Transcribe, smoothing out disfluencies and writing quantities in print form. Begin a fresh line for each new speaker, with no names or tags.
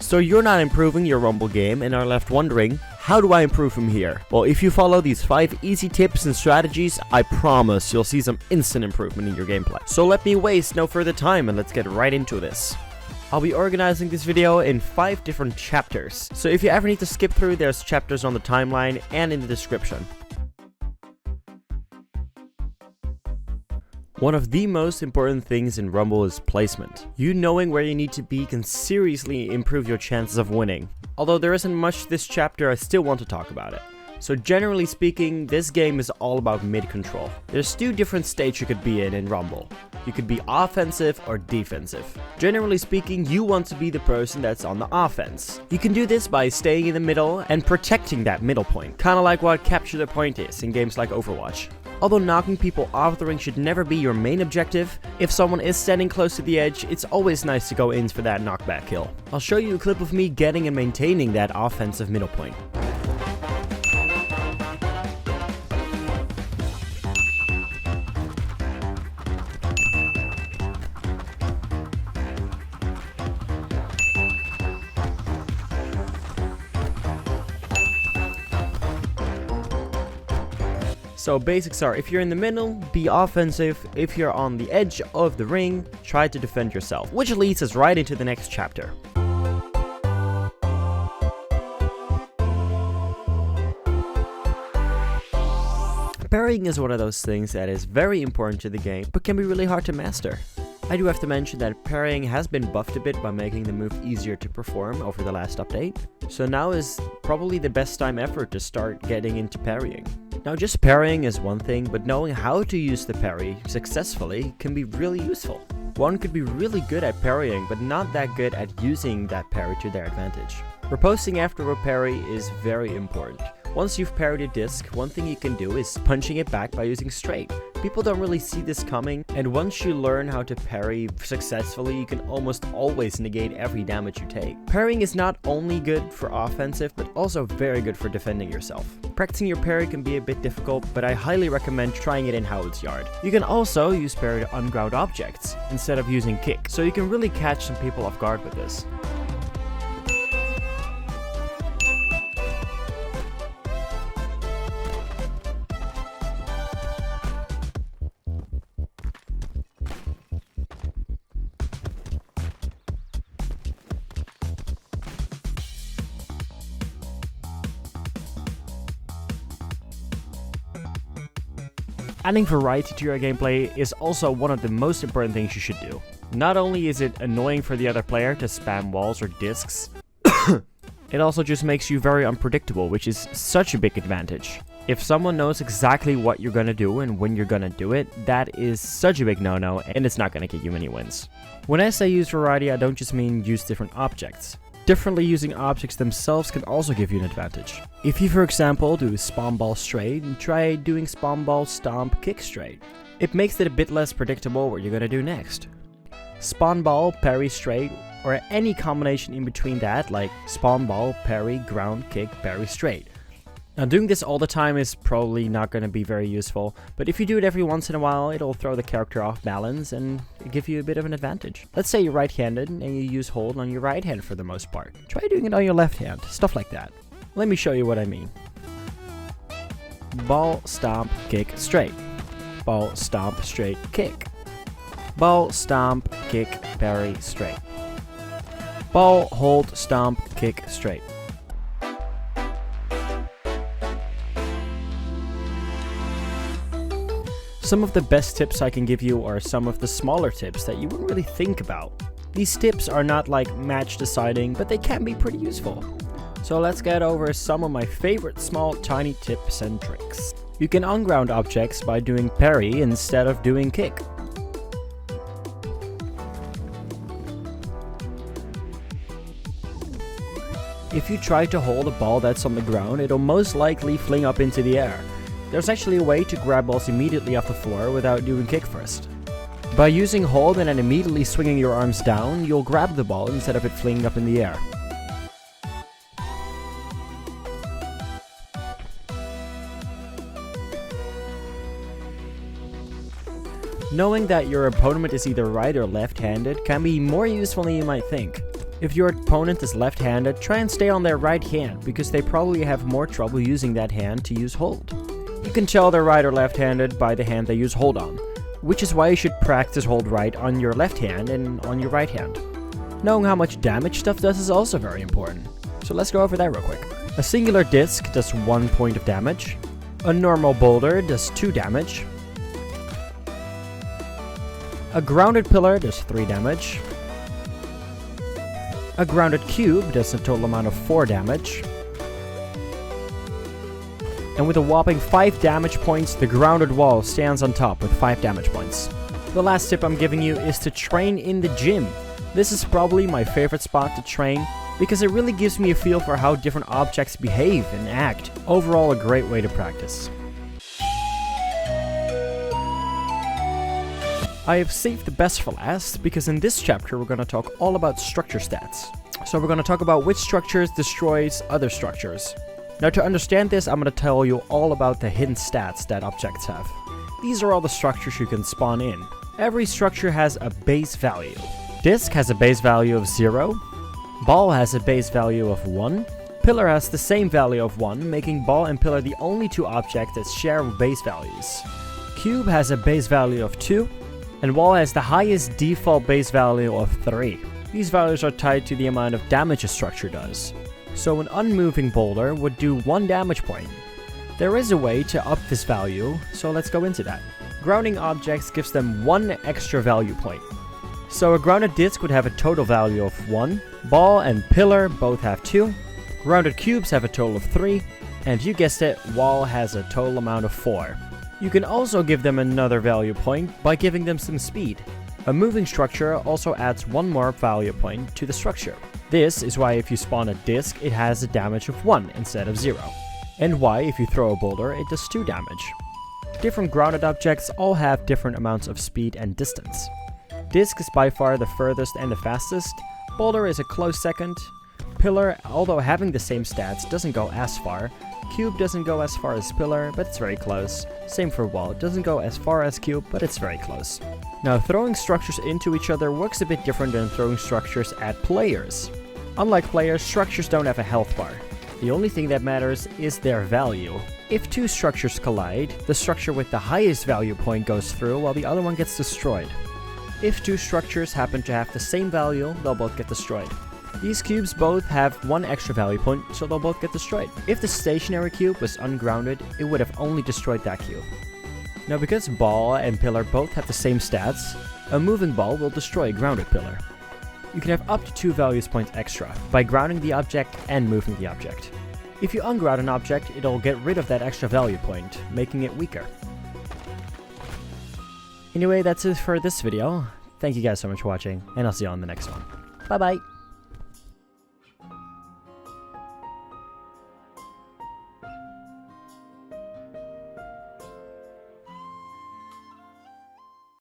So you're not improving your Rumble game and are left wondering, how do I improve from here? Well, if you follow these 5 easy tips and strategies, I promise you'll see some instant improvement in your gameplay. So let me waste no further time and let's get right into this. I'll be organizing this video in 5 different chapters, so if you ever need to skip through, there's chapters on the timeline and in the description. One of the most important things in Rumble is placement. You knowing where you need to be can seriously improve your chances of winning. Although there isn't much to this chapter, I still want to talk about it. So generally speaking, this game is all about mid control. There's 2 different states you could be in Rumble. You could be offensive or defensive. Generally speaking, you want to be the person that's on the offense. You can do this by staying in the middle and protecting that middle point, kinda like what capture the point is in games like Overwatch. Although knocking people off the ring should never be your main objective, if someone is standing close to the edge, it's always nice to go in for that knockback kill. I'll show you a clip of me getting and maintaining that offensive middle point. So basics are, if you're in the middle, be offensive. If you're on the edge of the ring, try to defend yourself. Which leads us right into the next chapter. Parrying is one of those things that is very important to the game, but can be really hard to master. I do have to mention that parrying has been buffed a bit by making the move easier to perform over the last update. So now is probably the best time ever to start getting into parrying. Now just parrying is one thing, but knowing how to use the parry successfully can be really useful. One could be really good at parrying, but not that good at using that parry to their advantage. Reposting after a parry is very important. Once you've parried a disc, one thing you can do is punching it back by using straight. People don't really see this coming, and once you learn how to parry successfully, you can almost always negate every damage you take. Parrying is not only good for offensive, but also very good for defending yourself. Practicing your parry can be a bit difficult, but I highly recommend trying it in Howard's Yard. You can also use parry to unground objects, instead of using kick, so you can really catch some people off guard with this. Adding variety to your gameplay is also one of the most important things you should do. Not only is it annoying for the other player to spam walls or discs, it also just makes you very unpredictable, which is such a big advantage. If someone knows exactly what you're gonna do and when you're gonna do it, that is such a big no-no, and it's not gonna get you many wins. When I say use variety, I don't just mean use different objects. Differently using objects themselves can also give you an advantage. If you, for example, do spawn ball straight, try doing spawn ball stomp kick straight. It makes it a bit less predictable what you're gonna do next. Spawn ball, parry straight, or any combination in between that, like spawn ball, parry, ground, kick, parry straight. Now doing this all the time is probably not going to be very useful, but if you do it every once in a while, it'll throw the character off balance and give you a bit of an advantage. Let's say you're right-handed and you use hold on your right hand for the most part. Try doing it on your left hand, stuff like that. Let me show you what I mean. Ball, stomp, kick, straight. Ball, stomp, straight, kick. Ball, stomp, kick, parry, straight. Ball, hold, stomp, kick, straight. Some of the best tips I can give you are some of the smaller tips that you wouldn't really think about. These tips are not like match deciding, but they can be pretty useful. So let's get over some of my favorite small tiny tips and tricks. You can unground objects by doing parry instead of doing kick. If you try to hold a ball that's on the ground, it'll most likely fling up into the air. There's actually a way to grab balls immediately off the floor without doing kick first. By using hold and then immediately swinging your arms down, you'll grab the ball instead of it flinging up in the air. Knowing that your opponent is either right or left-handed can be more useful than you might think. If your opponent is left-handed, try and stay on their right hand, because they probably have more trouble using that hand to use hold. You can tell they're right or left-handed by the hand they use hold on, which is why you should practice hold right on your left hand and on your right hand. Knowing how much damage stuff does is also very important, so let's go over that real quick. A singular disc does 1 point of damage, a normal boulder does 2 damage, a grounded pillar does 3 damage, a grounded cube does a total amount of 4 damage. And with a whopping 5 damage points, the grounded wall stands on top with 5 damage points. The last tip I'm giving you is to train in the gym. This is probably my favorite spot to train because it really gives me a feel for how different objects behave and act. Overall, a great way to practice. I have saved the best for last, because in this chapter we're going to talk all about structure stats. So we're going to talk about which structures destroys other structures. Now to understand this, I'm going to tell you all about the hidden stats that objects have. These are all the structures you can spawn in. Every structure has a base value. Disc has a base value of 0. Ball has a base value of 1. Pillar has the same value of 1, making ball and pillar the only 2 objects that share base values. Cube has a base value of 2. And wall has the highest default base value of 3. These values are tied to the amount of damage a structure does. So an unmoving boulder would do 1 damage point. There is a way to up this value, so let's go into that. Grounding objects gives them 1 extra value point. So a grounded disc would have a total value of 1. Ball and pillar both have 2. Grounded cubes have a total of 3. And you guessed it, wall has a total amount of 4. You can also give them another value point by giving them some speed. A moving structure also adds 1 more value point to the structure. This is why if you spawn a disc, it has a damage of 1 instead of 0. And why if you throw a boulder, it does 2 damage. Different grounded objects all have different amounts of speed and distance. Disc is by far the furthest and the fastest. Boulder is a close second. Pillar, although having the same stats, doesn't go as far. Cube doesn't go as far as pillar, but it's very close. Same for wall, it doesn't go as far as cube, but it's very close. Now, throwing structures into each other works a bit different than throwing structures at players. Unlike players, structures don't have a health bar. The only thing that matters is their value. If 2 structures collide, the structure with the highest value point goes through while the other one gets destroyed. If 2 structures happen to have the same value, they'll both get destroyed. These cubes both have 1 extra value point, so they'll both get destroyed. If the stationary cube was ungrounded, it would have only destroyed that cube. Now because ball and pillar both have the same stats, a moving ball will destroy a grounded pillar. You can have up to 2 values points extra by grounding the object and moving the object. If you unground an object, it'll get rid of that extra value point, making it weaker. Anyway, that's it for this video. Thank you guys so much for watching, and I'll see you on the next one. Bye bye!